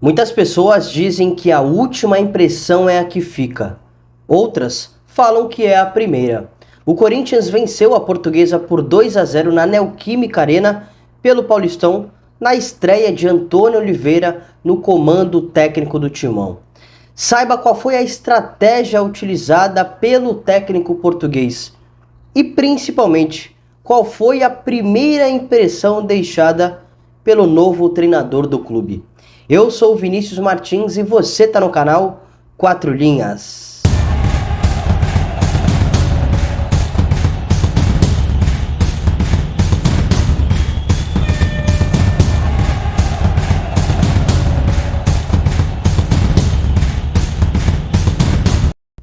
Muitas pessoas dizem que a última impressão é a que fica. Outras falam que é a primeira. O Corinthians venceu a Portuguesa por 2-0 na Neoquímica Arena pelo Paulistão, na estreia de Antônio Oliveira no comando técnico do Timão. Saiba qual foi a estratégia utilizada pelo técnico português e, principalmente, qual foi a primeira impressão deixada pelo novo treinador do clube. Eu sou o Vinícius Martins e você está no canal 4 Linhas.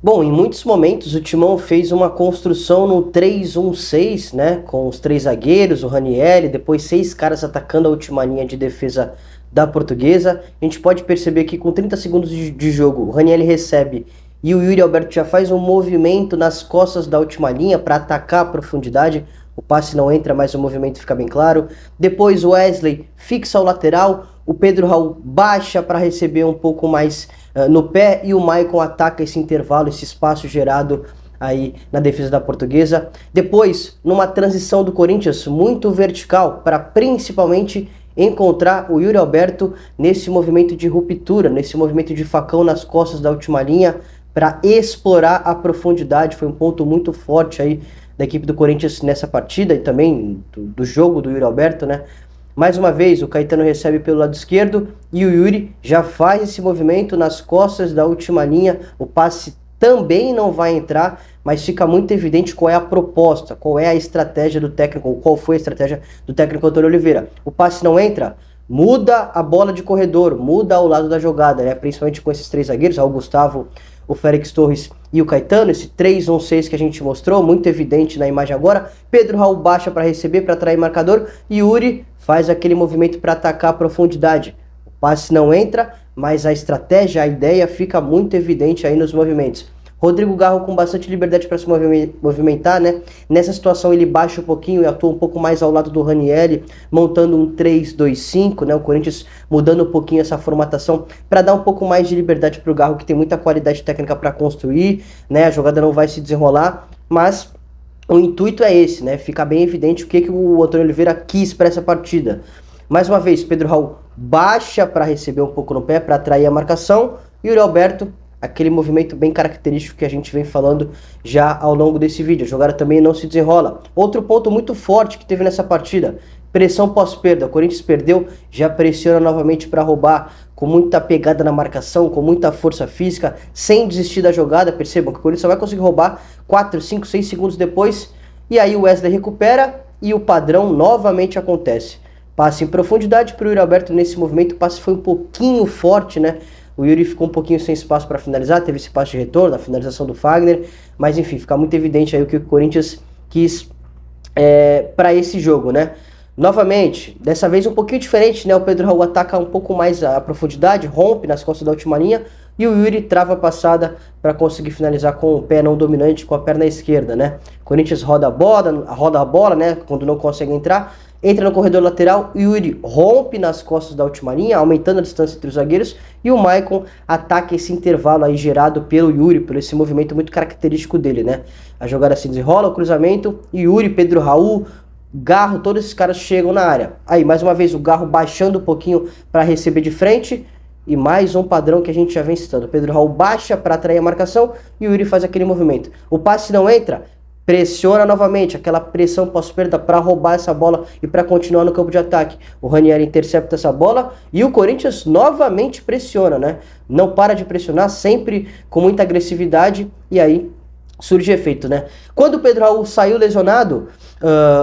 Bom, em muitos momentos o Timão fez uma construção no 3-1-6, né? Com os 3 zagueiros, o Ranieri, depois 6 caras atacando a última linha de defesa da Portuguesa. A gente pode perceber que com 30 segundos de jogo, o Ranieri recebe e o Yuri Alberto já faz um movimento nas costas da última linha para atacar a profundidade. O passe não entra, mas o movimento fica bem claro. Depois o Wesley fixa o lateral, o Pedro Raul baixa para receber um pouco mais no pé e o Maicon ataca esse intervalo, esse espaço gerado aí na defesa da Portuguesa. Depois, numa transição do Corinthians muito vertical para principalmente encontrar o Yuri Alberto nesse movimento de ruptura, nesse movimento de facão nas costas da última linha para explorar a profundidade. Foi um ponto muito forte aí da equipe do Corinthians nessa partida e também do jogo do Yuri Alberto, né? Mais uma vez, o Caetano recebe pelo lado esquerdo e o Yuri já faz esse movimento nas costas da última linha. O passe também não vai entrar, mas fica muito evidente qual é a proposta, qual é a estratégia do técnico, ou qual foi a estratégia do técnico Antônio Oliveira. O passe não entra, muda a bola de corredor, muda ao lado da jogada, né? Principalmente com esses 3 zagueiros, o Gustavo, o Félix Torres e o Caetano, esse 3-1-6 que a gente mostrou, muito evidente na imagem agora. Pedro Raul baixa para receber, para atrair marcador, e Yuri faz aquele movimento para atacar a profundidade. O passe não entra, mas a estratégia, a ideia fica muito evidente aí nos movimentos. Rodrigo Garro com bastante liberdade para se movimentar, né? Nessa situação ele baixa um pouquinho e atua um pouco mais ao lado do Ranieri, montando um 3-2-5, né? O Corinthians mudando um pouquinho essa formatação para dar um pouco mais de liberdade para o Garro, que tem muita qualidade técnica para construir, né? A jogada não vai se desenrolar, mas o intuito é esse, né? Fica bem evidente o que o Antônio Oliveira quis para essa partida. Mais uma vez, Pedro Raul baixa para receber um pouco no pé, para atrair a marcação, e o Yuri Alberto, aquele movimento bem característico que a gente vem falando já ao longo desse vídeo. A jogada também não se desenrola. Outro ponto muito forte que teve nessa partida, pressão pós-perda. O Corinthians perdeu, já pressiona novamente para roubar, com muita pegada na marcação, com muita força física, sem desistir da jogada. Percebam que o Corinthians só vai conseguir roubar 4, 5, 6 segundos depois, e aí o Wesley recupera e o padrão novamente acontece. Passe em profundidade para o Yuri Alberto nesse movimento. O passe foi um pouquinho forte, né? O Yuri ficou um pouquinho sem espaço para finalizar, teve esse passe de retorno, a finalização do Fagner, mas enfim, fica muito evidente aí o que o Corinthians quis para esse jogo, né? Novamente, dessa vez um pouquinho diferente, né? O Pedro Raul ataca um pouco mais a profundidade, rompe nas costas da última linha, e o Yuri trava a passada para conseguir finalizar com o pé não dominante, com a perna esquerda, né? O Corinthians roda a bola, né? Quando não consegue entrar, entra no corredor lateral, o Yuri rompe nas costas da última linha, aumentando a distância entre os zagueiros, e o Maicon ataca esse intervalo aí gerado pelo Yuri, por esse movimento muito característico dele, né? A jogada se desenrola, o cruzamento, e Yuri, Pedro Raul, Garro, todos esses caras chegam na área. Aí, mais uma vez, o Garro baixando um pouquinho para receber de frente, e mais um padrão que a gente já vem citando. O Pedro Raul baixa para atrair a marcação, e o Yuri faz aquele movimento. O passe não entra, pressiona novamente, aquela pressão pós-perda para roubar essa bola e para continuar no campo de ataque. O Ranieri intercepta essa bola e o Corinthians novamente pressiona, né? Não para de pressionar, sempre com muita agressividade, e aí surge efeito, né? Quando o Pedro Raul saiu lesionado,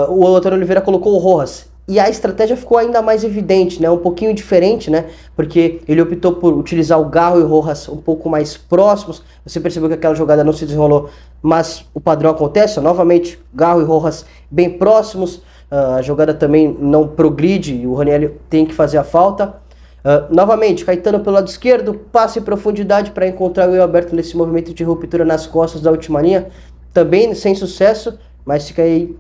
o Antônio Oliveira colocou o Rojas. E a estratégia ficou ainda mais evidente, né? Um pouquinho diferente, né? Porque ele optou por utilizar o Garro e o Rojas um pouco mais próximos. Você percebeu que aquela jogada não se desenrolou, mas o padrão acontece. Novamente, Garro e Rojas bem próximos. A jogada também não progride e o Ranieri tem que fazer a falta. Novamente, Caetano pelo lado esquerdo, passe em profundidade para encontrar o Yuri Alberto nesse movimento de ruptura nas costas da última linha. Também sem sucesso. mas fica aí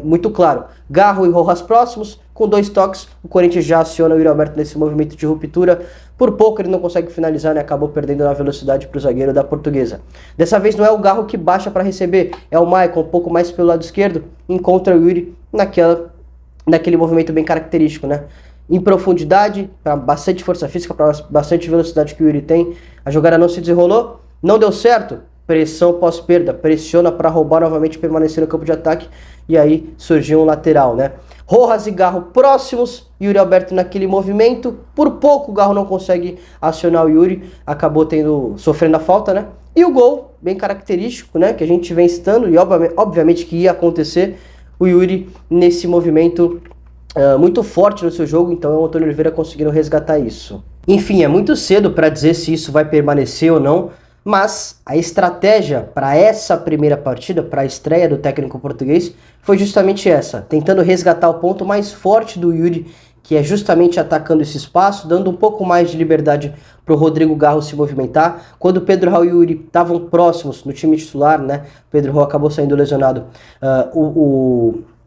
muito claro. Garro e Rojas próximos, com 2 toques, o Corinthians já aciona o Yuri Alberto nesse movimento de ruptura. Por pouco ele não consegue finalizar, né? Acabou perdendo na velocidade para o zagueiro da Portuguesa. Dessa vez não é o Garro que baixa para receber, é o Maicon, um pouco mais pelo lado esquerdo, encontra o Yuri naquele movimento bem característico, né? Em profundidade, para bastante força física, para bastante velocidade que o Yuri tem. A jogada não se desenrolou, não deu certo. Pressão pós-perda, pressiona para roubar novamente e permanecer no campo de ataque. E aí surgiu um lateral, né? Rojas e Garro próximos, Yuri Alberto naquele movimento. Por pouco o Garro não consegue acionar o Yuri, acabou sofrendo a falta, né? E o gol, bem característico, né? Que a gente vem citando e obviamente que ia acontecer. O Yuri nesse movimento muito forte no seu jogo, então é o Antônio Oliveira conseguindo resgatar isso. Enfim, é muito cedo para dizer se isso vai permanecer ou não, mas a estratégia para essa primeira partida, para a estreia do técnico português, foi justamente essa, tentando resgatar o ponto mais forte do Yuri, que é justamente atacando esse espaço, dando um pouco mais de liberdade para o Rodrigo Garro se movimentar. Quando o Pedro Raul e o Yuri estavam próximos no time titular, né? Pedro Raul acabou saindo lesionado.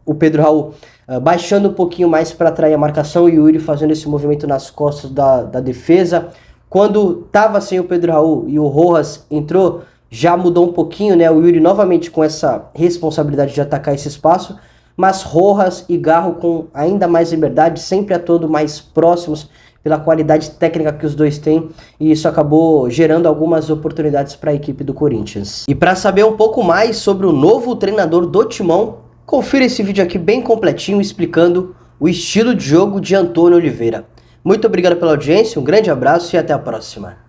O Pedro Raul baixando um pouquinho mais para atrair a marcação e o Yuri fazendo esse movimento nas costas da defesa. Quando estava sem o Pedro Raul e o Rojas entrou, já mudou um pouquinho, né? O Yuri novamente com essa responsabilidade de atacar esse espaço, mas Rojas e Garro com ainda mais liberdade, sempre atuando mais próximos pela qualidade técnica que os dois têm, e isso acabou gerando algumas oportunidades para a equipe do Corinthians. E para saber um pouco mais sobre o novo treinador do Timão, confira esse vídeo aqui bem completinho explicando o estilo de jogo de Antônio Oliveira. Muito obrigado pela audiência, um grande abraço e até a próxima.